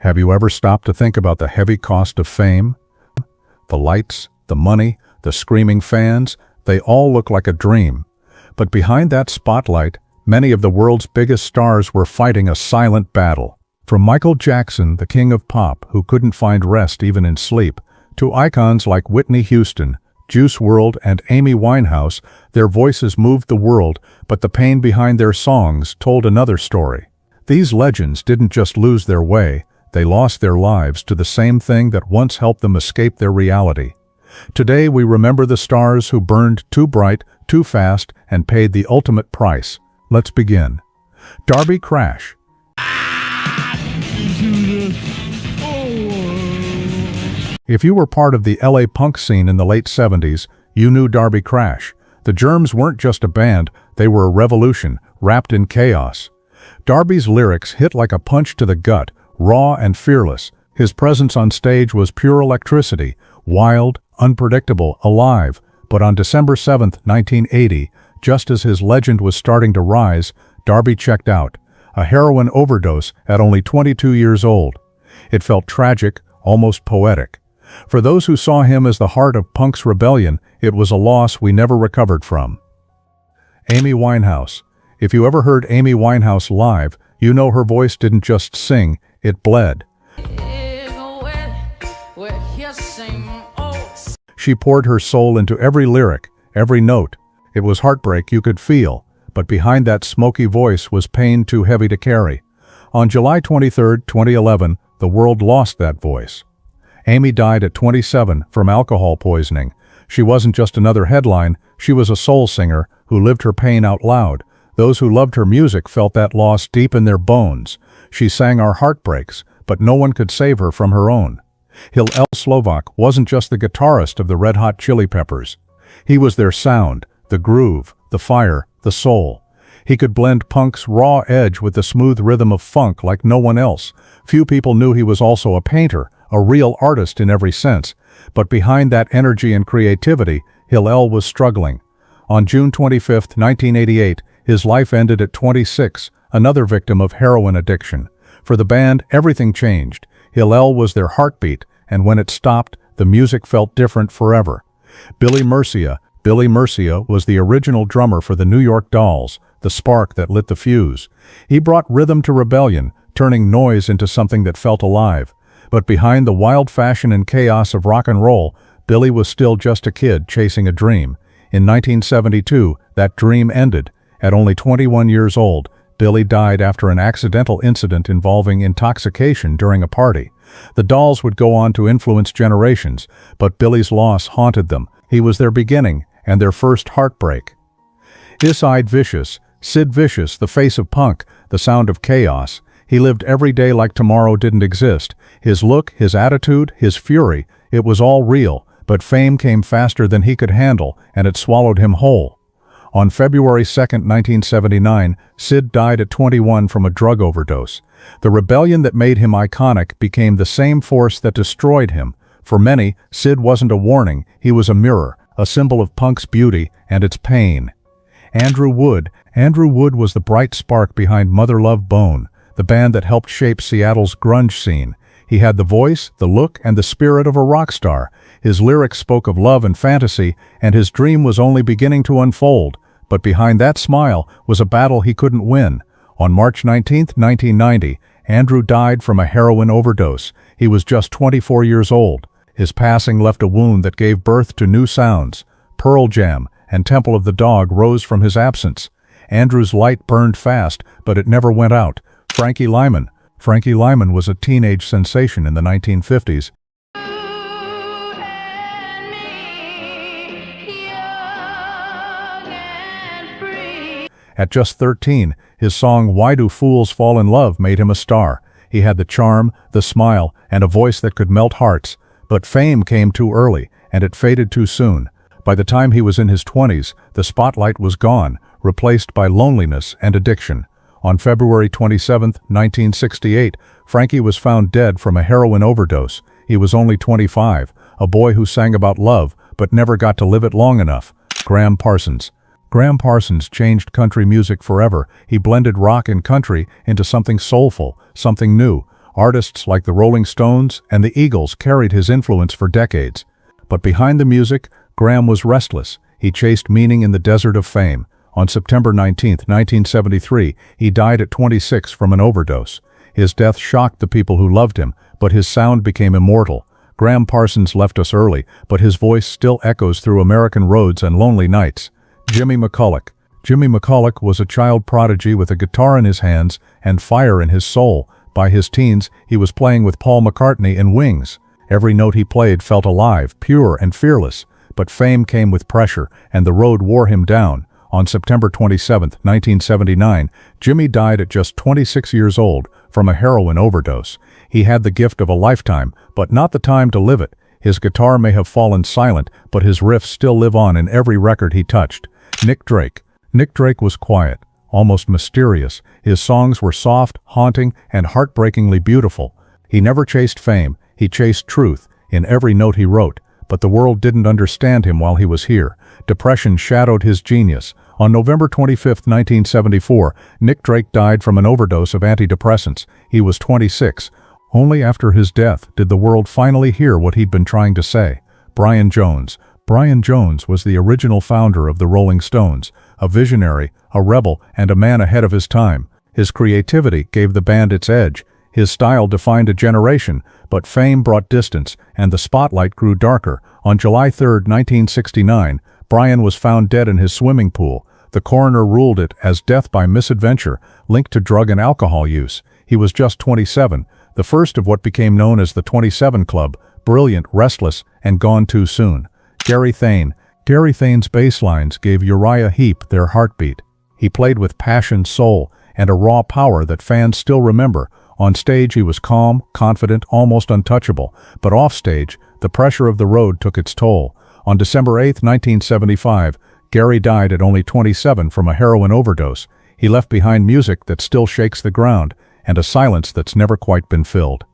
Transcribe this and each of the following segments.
Have you ever stopped to think about the heavy cost of fame? The lights, the money, the screaming fans, they all look like a dream. But behind that spotlight, many of the world's biggest stars were fighting a silent battle. From Michael Jackson, the king of pop, who couldn't find rest even in sleep, to icons like Whitney Houston, Juice WRLD, and Amy Winehouse, their voices moved the world, but the pain behind their songs told another story. These legends didn't just lose their way, they lost their lives to the same thing that once helped them escape their reality. Today we remember the stars who burned too bright, too fast, and paid the ultimate price. Let's begin. Darby Crash. If you were part of the LA punk scene in the late 70s, you knew Darby Crash. The Germs weren't just a band, they were a revolution, wrapped in chaos. Darby's lyrics hit like a punch to the gut, raw and fearless. His presence on stage was pure electricity, wild, unpredictable, alive. But on December 7, 1980, just as his legend was starting to rise, Darby checked out. A heroin overdose at only 22 years old. It felt tragic, almost poetic. For those who saw him as the heart of punk's rebellion, it was a loss we never recovered from. Amy Winehouse. If you ever heard Amy Winehouse live, you know her voice didn't just sing, it bled. She poured her soul into every lyric, every note. It was heartbreak you could feel, but behind that smoky voice was pain too heavy to carry. On July 23, 2011, the world lost that voice. Amy died at 27 from alcohol poisoning. She wasn't just another headline, she was a soul singer who lived her pain out loud. Those who loved her music felt that loss deep in their bones. She sang our heartbreaks, but no one could save her from her own. Hillel Slovak wasn't just the guitarist of the Red Hot Chili Peppers. He was their sound, the groove, the fire, the soul. He could blend punk's raw edge with the smooth rhythm of funk like no one else. Few people knew he was also a painter, a real artist in every sense. But behind that energy and creativity, Hillel was struggling. On June 25, 1988, his life ended at 26, another victim of heroin addiction. For the band, everything changed. Hillel was their heartbeat, and when it stopped, the music felt different forever. Billy Murcia was the original drummer for the New York Dolls, the spark that lit the fuse. He brought rhythm to rebellion, turning noise into something that felt alive. But behind the wild fashion and chaos of rock and roll, Billy was still just a kid chasing a dream. In 1972, that dream ended. At only 21 years old, Billy died after an accidental incident involving intoxication during a party. The Dolls would go on to influence generations, but Billy's loss haunted them. He was their beginning and their first heartbreak. Sid Vicious, the face of punk, the sound of chaos. He lived every day like tomorrow didn't exist. His look, his attitude, his fury, it was all real, but fame came faster than he could handle, and it swallowed him whole. On February 2, 1979, Sid died at 21 from a drug overdose. The rebellion that made him iconic became the same force that destroyed him. For many, Sid wasn't a warning, he was a mirror, a symbol of punk's beauty and its pain. Andrew Wood was the bright spark behind Mother Love Bone, the band that helped shape Seattle's grunge scene. He had the voice, the look, and the spirit of a rock star. His lyrics spoke of love and fantasy, and his dream was only beginning to unfold. But behind that smile was a battle he couldn't win. On March 19, 1990, Andrew died from a heroin overdose. He was just 24 years old. His passing left a wound that gave birth to new sounds. Pearl Jam and Temple of the Dog rose from his absence. Andrew's light burned fast, but it never went out. Frankie Lyman was a teenage sensation in the 1950s. At just 13, his song Why Do Fools Fall in Love made him a star. He had the charm, the smile, and a voice that could melt hearts. But fame came too early, and it faded too soon. By the time he was in his 20s, the spotlight was gone, replaced by loneliness and addiction. On February 27, 1968, Frankie was found dead from a heroin overdose. He was only 25, a boy who sang about love, but never got to live it long enough. Graham Parsons changed country music forever. He blended rock and country into something soulful, something new. Artists like the Rolling Stones and the Eagles carried his influence for decades. But behind the music, Graham was restless. He chased meaning in the desert of fame. On September 19, 1973, he died at 26 from an overdose. His death shocked the people who loved him, but his sound became immortal. Graham Parsons left us early, but his voice still echoes through American roads and lonely nights. Jimmy McCulloch. Jimmy McCulloch was a child prodigy with a guitar in his hands and fire in his soul. By his teens, he was playing with Paul McCartney in Wings. Every note he played felt alive, pure, and fearless. But fame came with pressure, and the road wore him down. On September 27, 1979, Jimmy died at just 26 years old from a heroin overdose. He had the gift of a lifetime, but not the time to live it. His guitar may have fallen silent, but his riffs still live on in every record he touched. Nick Drake. Nick Drake was quiet, almost mysterious. His songs were soft, haunting, and heartbreakingly beautiful. He never chased fame, he chased truth in every note he wrote. But the world didn't understand him while he was here. Depression shadowed his genius. On November 25, 1974, Nick Drake died from an overdose of antidepressants. He was 26. Only after his death did the world finally hear what he'd been trying to say. Brian Jones. Brian Jones was the original founder of the Rolling Stones, a visionary, a rebel, and a man ahead of his time. His creativity gave the band its edge. His style defined a generation, but fame brought distance, and the spotlight grew darker. On July 3, 1969, Brian was found dead in his swimming pool. The coroner ruled it as death by misadventure, linked to drug and alcohol use. He was just 27, the first of what became known as the 27 Club, brilliant, restless, and gone too soon. Gary Thane. Gary Thane's bass lines gave Uriah Heep their heartbeat. He played with passion, soul, and a raw power that fans still remember. On stage he was calm, confident, almost untouchable, but off stage, the pressure of the road took its toll. On December 8, 1975, Gary died at only 27 from a heroin overdose. He left behind music that still shakes the ground, and a silence that's never quite been filled.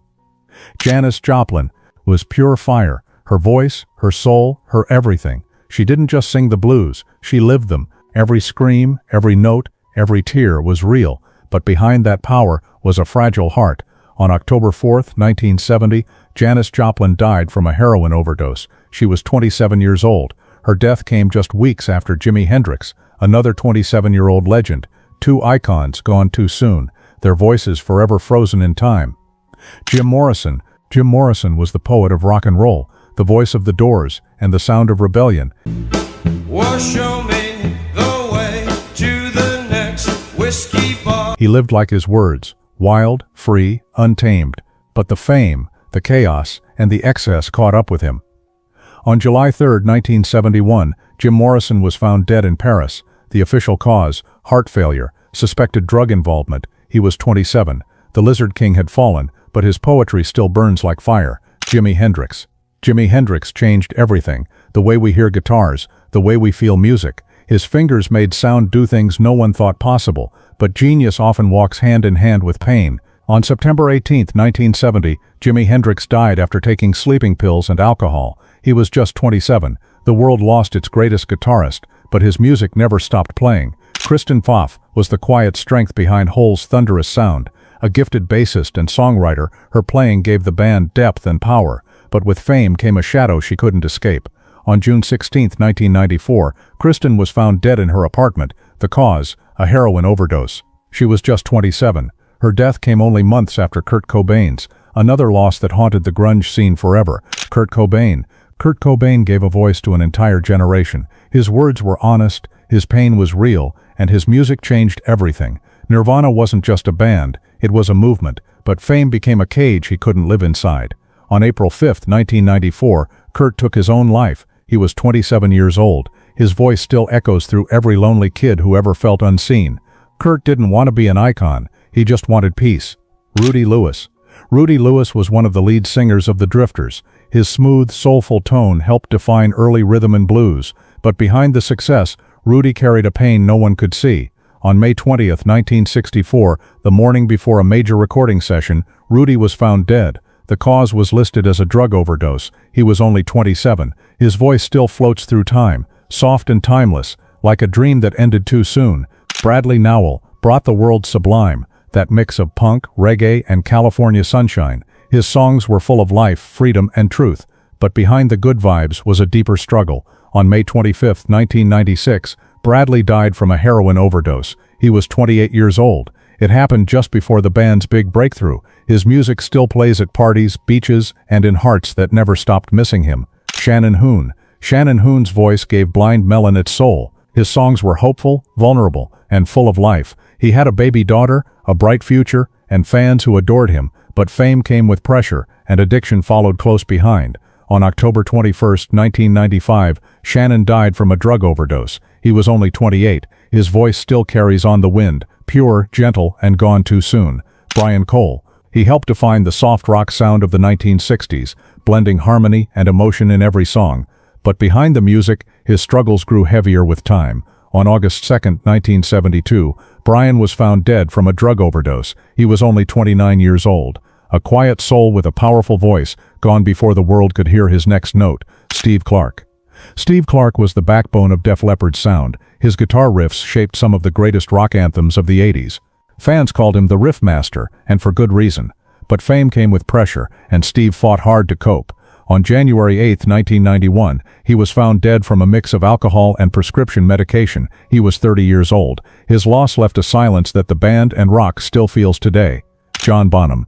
Janis Joplin was pure fire. Her voice, her soul, her everything. She didn't just sing the blues, she lived them. Every scream, every note, every tear was real. But behind that power was a fragile heart. On October 4, 1970, Janis Joplin died from a heroin overdose. She was 27 years old. Her death came just weeks after Jimi Hendrix, another 27-year-old legend. Two icons gone too soon, their voices forever frozen in time. Jim Morrison. Jim Morrison was the poet of rock and roll, the voice of the Doors, and the sound of rebellion. Well, show me the way to the next whiskey bar. He lived like his words, wild, free, untamed. But the fame, the chaos, and the excess caught up with him. On July 3, 1971, Jim Morrison was found dead in Paris. The official cause, heart failure, suspected drug involvement. He was 27. The Lizard King had fallen, but his poetry still burns like fire. Jimi Hendrix. Jimi Hendrix changed everything, the way we hear guitars, the way we feel music. His fingers made sound do things no one thought possible, but genius often walks hand in hand with pain. On September 18, 1970, Jimi Hendrix died after taking sleeping pills and alcohol. He was just 27. The world lost its greatest guitarist, but his music never stopped playing. Kristen Pfaff was the quiet strength behind Hole's thunderous sound. A gifted bassist and songwriter, her playing gave the band depth and power. But with fame came a shadow she couldn't escape. On June 16, 1994, Kristen was found dead in her apartment. The cause, a heroin overdose. She was just 27. Her death came only months after Kurt Cobain's, another loss that haunted the grunge scene forever. Kurt Cobain. Kurt Cobain gave a voice to an entire generation. His words were honest, his pain was real, and his music changed everything. Nirvana wasn't just a band, it was a movement, but fame became a cage he couldn't live inside. On April 5, 1994, Kurt took his own life. He was 27 years old. His voice still echoes through every lonely kid who ever felt unseen. Kurt didn't want to be an icon, he just wanted peace. Rudy Lewis. Rudy Lewis was one of the lead singers of the Drifters. His smooth, soulful tone helped define early rhythm and blues, but behind the success, Rudy carried a pain no one could see. On May 20, 1964, the morning before a major recording session, Rudy was found dead. The cause was listed as a drug overdose. He was only 27. His voice still floats through time, soft and timeless, like a dream that ended too soon. Bradley Nowell brought the world Sublime, that mix of punk, reggae, and California sunshine. His songs were full of life, freedom, and truth, but behind the good vibes was a deeper struggle. On May 25, 1996, Bradley died from a heroin overdose. He was 28 years old. It happened just before the band's big breakthrough. His music still plays at parties, beaches, and in hearts that never stopped missing him. Shannon Hoon. Shannon Hoon's voice gave Blind Melon its soul. His songs were hopeful, vulnerable, and full of life. He had a baby daughter, a bright future, and fans who adored him, but fame came with pressure, and addiction followed close behind. On October 21, 1995, Shannon died from a drug overdose. He was only 28. His voice still carries on the wind, pure, gentle, and gone too soon. Brian Cole. He helped define the soft rock sound of the 1960s, blending harmony and emotion in every song. But behind the music, his struggles grew heavier with time. On August 2, 1972, Brian was found dead from a drug overdose. He was only 29 years old. A quiet soul with a powerful voice, gone before the world could hear his next note. Steve Clark. Steve Clark was the backbone of Def Leppard's sound. His guitar riffs shaped some of the greatest rock anthems of the 80s. Fans called him the riff master, and for good reason. But fame came with pressure, and Steve fought hard to cope. On January 8, 1991, he was found dead from a mix of alcohol and prescription medication. He was 30 years old. His loss left a silence that the band and rock still feels today. John Bonham.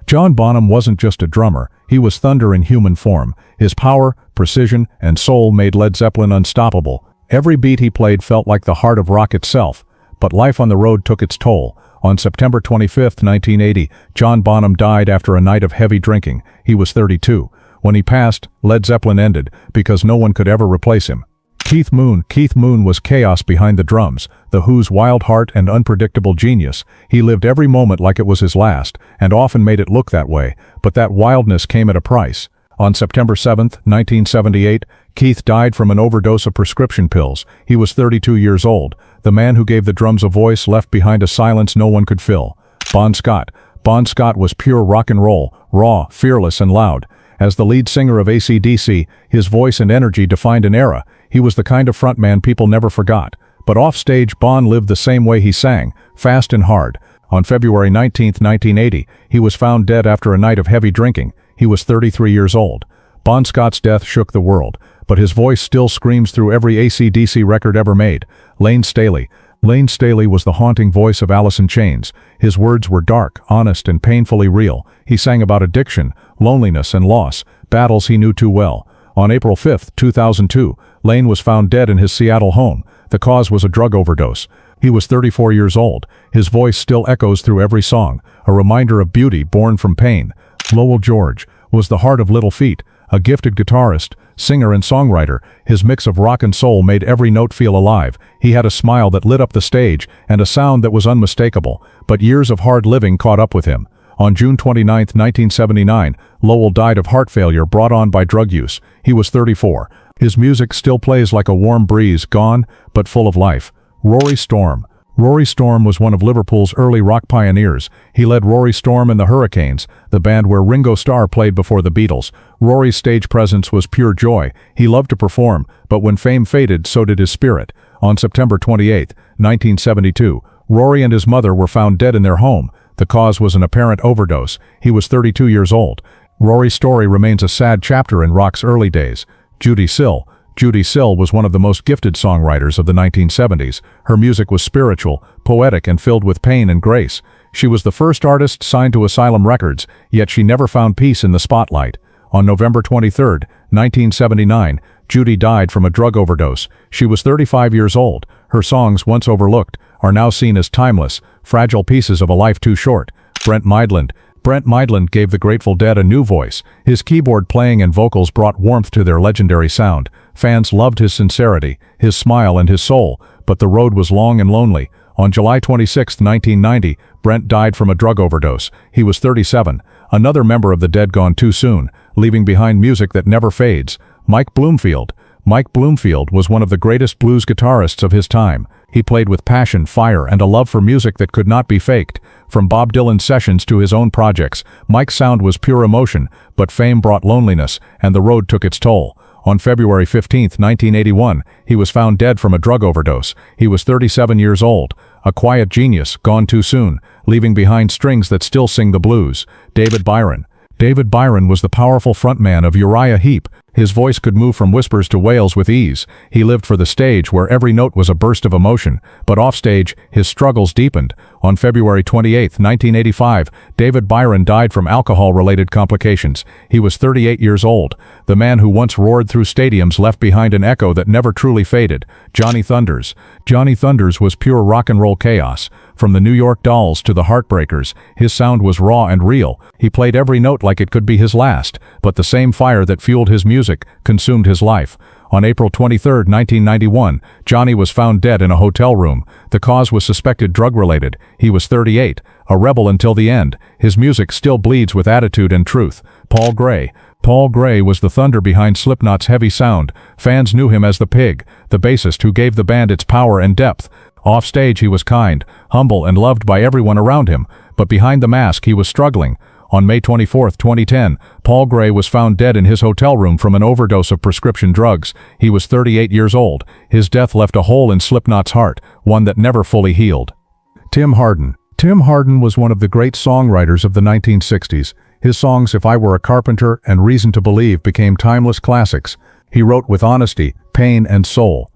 John Bonham wasn't just a drummer, he was thunder in human form. His power, precision, and soul made Led Zeppelin unstoppable. Every beat he played felt like the heart of rock itself. But life on the road took its toll. On September 25, 1980, John Bonham died after a night of heavy drinking. He was 32. When he passed, Led Zeppelin ended, because no one could ever replace him. Keith Moon. Keith Moon was chaos behind the drums, the Who's wild heart and unpredictable genius. He lived every moment like it was his last, and often made it look that way, but that wildness came at a price. On September 7, 1978, Keith died from an overdose of prescription pills. He was 32 years old. The man who gave the drums a voice left behind a silence no one could fill. Bonscott. Bonscott was pure rock and roll, raw, fearless, and loud. As the lead singer of AC/DC, his voice and energy defined an era. He was the kind of frontman people never forgot. But offstage, Bon lived the same way he sang, fast and hard. On February 19, 1980, he was found dead after a night of heavy drinking. He was 33 years old. Bon Scott's death shook the world, but his voice still screams through every AC/DC record ever made. Lane Staley. Lane Staley was the haunting voice of Alice in Chains. His words were dark, honest, and painfully real. He sang about addiction, loneliness, and loss, battles he knew too well. On April 5, 2002, Lane was found dead in his Seattle home. The cause was a drug overdose. He was 34 years old. His voice still echoes through every song, a reminder of beauty born from pain. Lowell George was the heart of Little Feat, a gifted guitarist, singer, and songwriter. His mix of rock and soul made every note feel alive. He had a smile that lit up the stage, and a sound that was unmistakable, but years of hard living caught up with him. On June 29, 1979, Lowell died of heart failure brought on by drug use. He was 34. His music still plays like a warm breeze, gone, but full of life. Rory Storm. Rory Storm was one of Liverpool's early rock pioneers. He led Rory Storm and the Hurricanes, the band where Ringo Starr played before the Beatles. Rory's stage presence was pure joy. He loved to perform, but when fame faded, so did his spirit. On September 28, 1972, Rory and his mother were found dead in their home. The cause was an apparent overdose. He was 32 years old. Rory's story remains a sad chapter in rock's early days. Judy Sill. Judy Sill was one of the most gifted songwriters of the 1970s. Her music was spiritual, poetic, and filled with pain and grace. She was the first artist signed to Asylum Records, yet she never found peace in the spotlight. On November 23, 1979, Judy died from a drug overdose. She was 35 years old. Her songs, once overlooked, are now seen as timeless, fragile pieces of a life too short. Brent Mydland. Brent Mydland gave the Grateful Dead a new voice. His keyboard playing and vocals brought warmth to their legendary sound. Fans loved his sincerity, his smile, and his soul, but the road was long and lonely. On July 26, 1990, Brent died from a drug overdose. He was 37. Another member of the Dead gone too soon, leaving behind music that never fades. Mike Bloomfield. Mike Bloomfield was one of the greatest blues guitarists of his time. He played with passion, fire, and a love for music that could not be faked. From Bob Dylan's sessions to his own projects, Mike's sound was pure emotion, but fame brought loneliness, and the road took its toll. On February 15, 1981, he was found dead from a drug overdose. He was 37 years old. A quiet genius, gone too soon, leaving behind strings that still sing the blues. David Byron. David Byron was the powerful frontman of Uriah Heep. His voice could move from whispers to wails with ease. He lived for the stage, where every note was a burst of emotion. But offstage, his struggles deepened. On February 28, 1985, David Byron died from alcohol-related complications. He was 38 years old. The man who once roared through stadiums left behind an echo that never truly faded. Johnny Thunders. Johnny Thunders was pure rock and roll chaos. From the New York Dolls to the Heartbreakers, his sound was raw and real. He played every note like it could be his last, but the same fire that fueled his music consumed his life. On April 23, 1991, Johnny was found dead in a hotel room. The cause was suspected drug-related. He was 38, a rebel until the end. His music still bleeds with attitude and truth. Paul Gray. Paul Gray was the thunder behind Slipknot's heavy sound. Fans knew him as the Pig, the bassist who gave the band its power and depth. Offstage he was kind, humble, and loved by everyone around him, but behind the mask he was struggling. On May 24, 2010, Paul Gray was found dead in his hotel room from an overdose of prescription drugs. He was 38 years old. His death left a hole in Slipknot's heart, one that never fully healed. Tim Hardin. Tim Hardin was one of the great songwriters of the 1960s. His songs If I Were a Carpenter and Reason to Believe became timeless classics. He wrote with honesty, pain, and soul.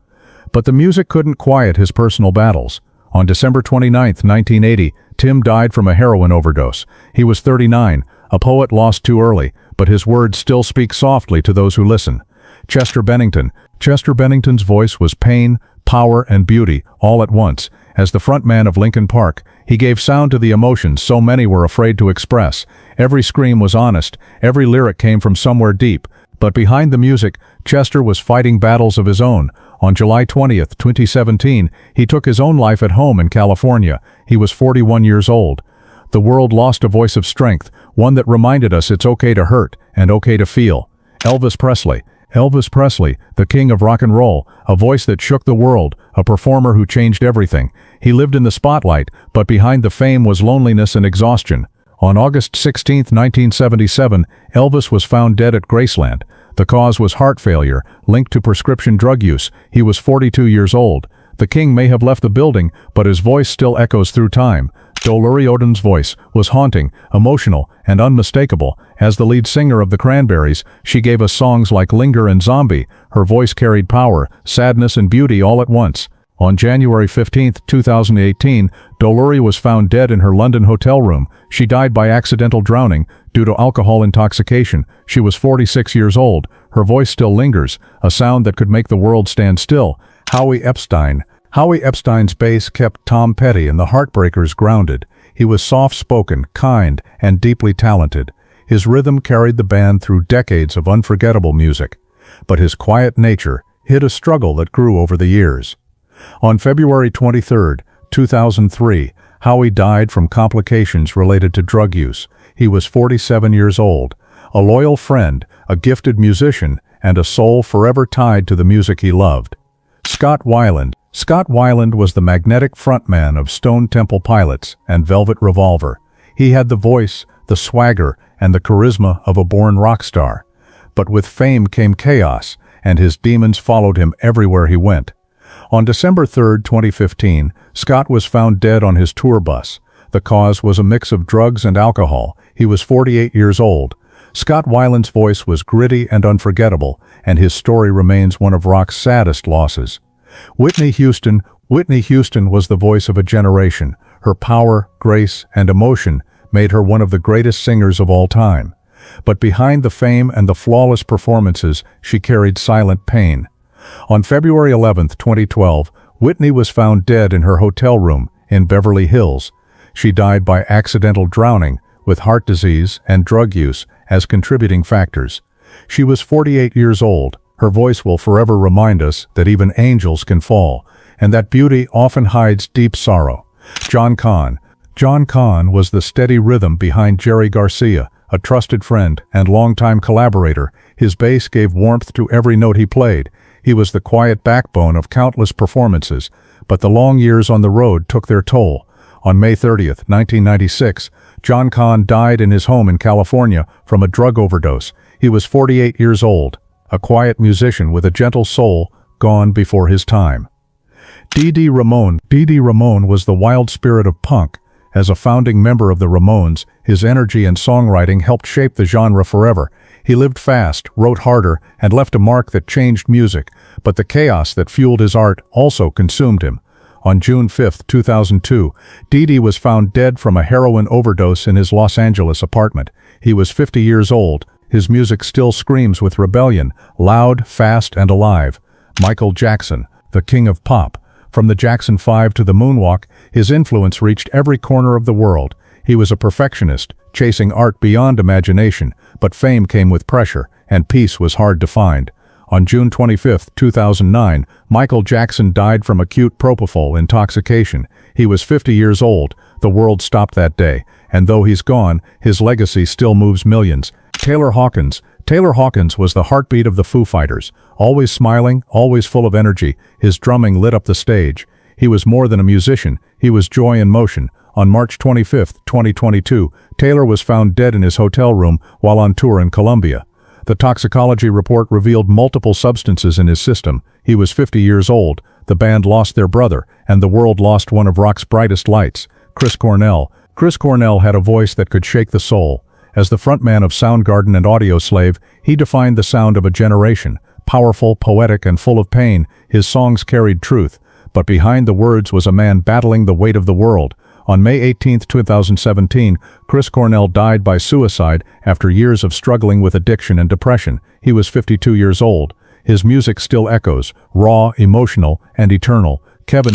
But the music couldn't quiet his personal battles. On December 29, 1980, Tim died from a heroin overdose. He was 39, a poet lost too early, but his words still speak softly to those who listen. Chester Bennington. Chester Bennington's voice was pain, power, and beauty all at once. As the frontman of Linkin Park, he gave sound to the emotions so many were afraid to express. Every scream was honest, every lyric came from somewhere deep. But behind the music, Chester was fighting battles of his own. On July 20, 2017, he took his own life at home in California. He was 41 years old. The world lost a voice of strength, one that reminded us it's okay to hurt and okay to feel. Elvis Presley. Elvis Presley, the king of rock and roll, a voice that shook the world, a performer who changed everything. He lived in the spotlight, but behind the fame was loneliness and exhaustion. On August 16, 1977, Elvis was found dead at Graceland. The cause was heart failure, linked to prescription drug use. He was 42 years old. The king may have left the building, but his voice still echoes through time. Dolores O'Riordan's voice was haunting, emotional, and unmistakable. As the lead singer of the Cranberries, she gave us songs like Linger and Zombie. Her voice carried power, sadness, and beauty all at once. On January 15, 2018, Dolores was found dead in her London hotel room. She died by accidental drowning due to alcohol intoxication. She was 46 years old. Her voice still lingers, a sound that could make the world stand still. Howie Epstein. Howie Epstein's bass kept Tom Petty and the Heartbreakers grounded. He was soft-spoken, kind, and deeply talented. His rhythm carried the band through decades of unforgettable music. But his quiet nature hid a struggle that grew over the years. On February 23, 2003, Howie died from complications related to drug use. He was 47 years old. A loyal friend, a gifted musician, and a soul forever tied to the music he loved. Scott Weiland. Scott Weiland was the magnetic frontman of Stone Temple Pilots and Velvet Revolver. He had the voice, the swagger, and the charisma of a born rock star. But with fame came chaos, and his demons followed him everywhere he went. On December 3, 2015, Scott was found dead on his tour bus. The cause was a mix of drugs and alcohol. He was 48 years old. Scott Weiland's voice was gritty and unforgettable, and his story remains one of rock's saddest losses. Whitney Houston. Whitney Houston was the voice of a generation. Her power, grace, and emotion made her one of the greatest singers of all time. But behind the fame and the flawless performances, she carried silent pain. On February 11, 2012, Whitney was found dead in her hotel room in Beverly Hills. She died by accidental drowning, with heart disease and drug use as contributing factors. She was 48 years old. Her voice will forever remind us that even angels can fall, and that beauty often hides deep sorrow. John Conn. John Conn was the steady rhythm behind Jerry Garcia, a trusted friend and longtime collaborator. His bass gave warmth to every note he played. He was the quiet backbone of countless performances, but the long years on the road took their toll. On May 30, 1996, John Conn died in his home in California from a drug overdose. He was 48 years old. a quiet musician with a gentle soul, gone before his time. Dee Ramone was the wild spirit of punk. As a founding member of the Ramones, his energy and songwriting helped shape the genre forever. He lived fast, wrote harder, and left a mark that changed music, but the chaos that fueled his art also consumed him. On June 5, 2002, Dee was found dead from a heroin overdose in his Los Angeles apartment. He was 50 years old. His music still screams with rebellion, loud, fast, and alive. Michael Jackson, the king of pop. From the Jackson 5 to the moonwalk, his influence reached every corner of the world. He was a perfectionist, chasing art beyond imagination, but fame came with pressure, and peace was hard to find. On June 25, 2009, Michael Jackson died from acute propofol intoxication. He was 50 years old. The world stopped that day, and though he's gone, his legacy still moves millions. Taylor Hawkins was the heartbeat of the Foo Fighters. Always smiling, always full of energy, his drumming lit up the stage. He was more than a musician, he was joy in motion. On March 25, 2022, Taylor was found dead in his hotel room while on tour in Colombia. The toxicology report revealed multiple substances in his system. He was 50 years old. The band lost their brother, and the world lost one of rock's brightest lights, Chris Cornell. Chris Cornell had a voice that could shake the soul. As the frontman of Soundgarden and Audioslave, he defined the sound of a generation. Powerful, poetic, and full of pain, his songs carried truth. But behind the words was a man battling the weight of the world. On May 18, 2017, Chris Cornell died by suicide after years of struggling with addiction and depression. He was 52 years old. His music still echoes, raw, emotional, and eternal. Kevin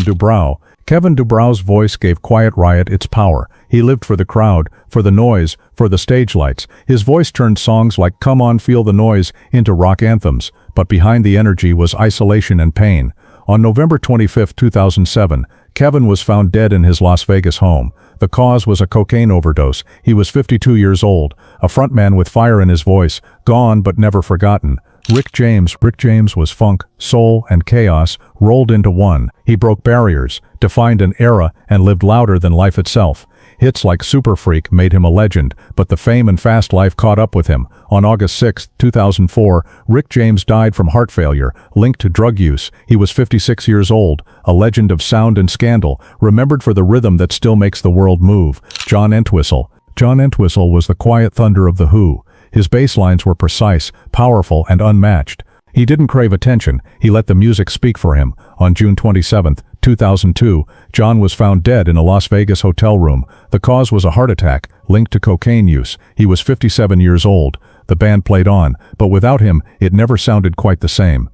DuBrow's voice gave Quiet Riot its power. He lived for the crowd, for the noise, for the stage lights. His voice turned songs like Come On Feel the Noise into rock anthems, but behind the energy was isolation and pain. On November 25, 2007, Kevin was found dead in his Las Vegas home. The cause was a cocaine overdose. He was 52 years old, a frontman with fire in his voice, gone but never forgotten. Rick James was funk, soul, and chaos rolled into one. He broke barriers, defined an era, and lived louder than life itself. Hits like Super Freak made him a legend, but the fame and fast life caught up with him. On August 6, 2004, Rick James died from heart failure, linked to drug use. He was 56 years old, a legend of sound and scandal, remembered for the rhythm that still makes the world move. John Entwistle was the quiet thunder of The Who. His bass lines were precise, powerful, and unmatched. He didn't crave attention, he let the music speak for him. On June 27, 2002, John was found dead in a Las Vegas hotel room. The cause was a heart attack, linked to cocaine use. He was 57 years old. The band played on, but without him, it never sounded quite the same.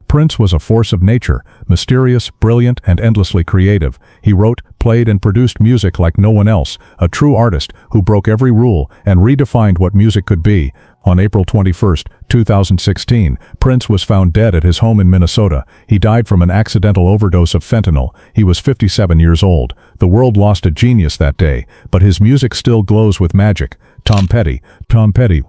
Prince was a force of nature, mysterious, brilliant, and endlessly creative. He wrote, played, and produced music like no one else, a true artist who broke every rule and redefined what music could be. On April 21, 2016, Prince was found dead at his home in Minnesota. He died from an accidental overdose of fentanyl. He was 57 years old. The world lost a genius that day, but his music still glows with magic. Tom Petty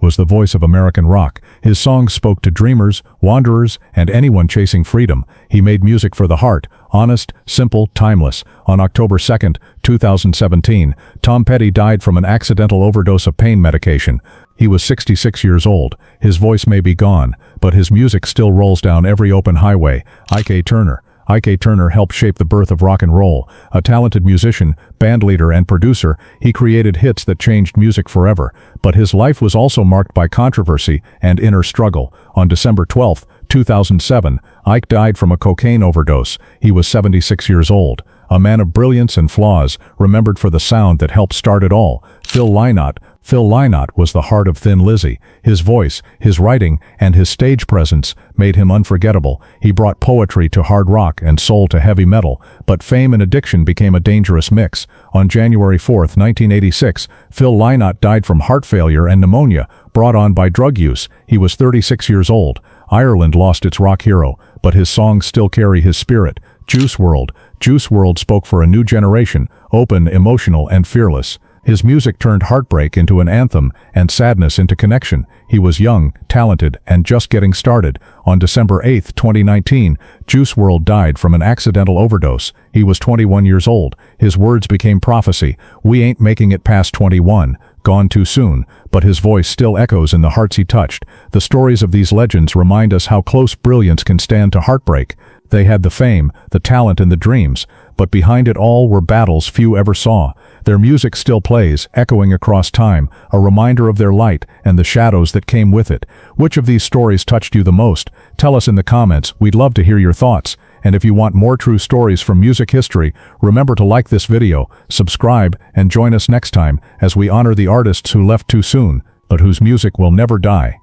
was the voice of American rock. His songs spoke to dreamers, wanderers, and anyone chasing freedom. He made music for the heart, honest, simple, timeless. On October 2, 2017, Tom Petty died from an accidental overdose of pain medication. He was 66 years old. His voice may be gone, but his music still rolls down every open highway. Ike Turner helped shape the birth of rock and roll. A talented musician, bandleader, and producer, he created hits that changed music forever. But his life was also marked by controversy and inner struggle. On December 12, 2007, Ike died from a cocaine overdose. He was 76 years old. A man of brilliance and flaws, remembered for the sound that helped start it all. Phil Lynott was the heart of Thin Lizzy. His voice, his writing, and his stage presence made him unforgettable. He brought poetry to hard rock and soul to heavy metal, but fame and addiction became a dangerous mix. On January 4, 1986, Phil Lynott died from heart failure and pneumonia, brought on by drug use. He was 36 years old. Ireland lost its rock hero, but his songs still carry his spirit. Juice WRLD spoke for a new generation, open, emotional, and fearless. His music turned heartbreak into an anthem and sadness into connection. He was young, talented, and just getting started. On December 8, 2019, Juice WRLD died from an accidental overdose. He was 21 years old. His words became prophecy. We ain't making it past 21. gone too soon, but his voice still echoes in the hearts he touched. The stories of these legends remind us how close brilliance can stand to heartbreak. They had the fame, the talent, and the dreams, but behind it all were battles few ever saw. Their music still plays, echoing across time, a reminder of their light and the shadows that came with it. Which of these stories touched you the most? Tell us in the comments. We'd love to hear your thoughts. And if you want more true stories from music history, remember to like this video, subscribe, and join us next time as we honor the artists who left too soon, but whose music will never die.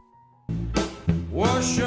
Wash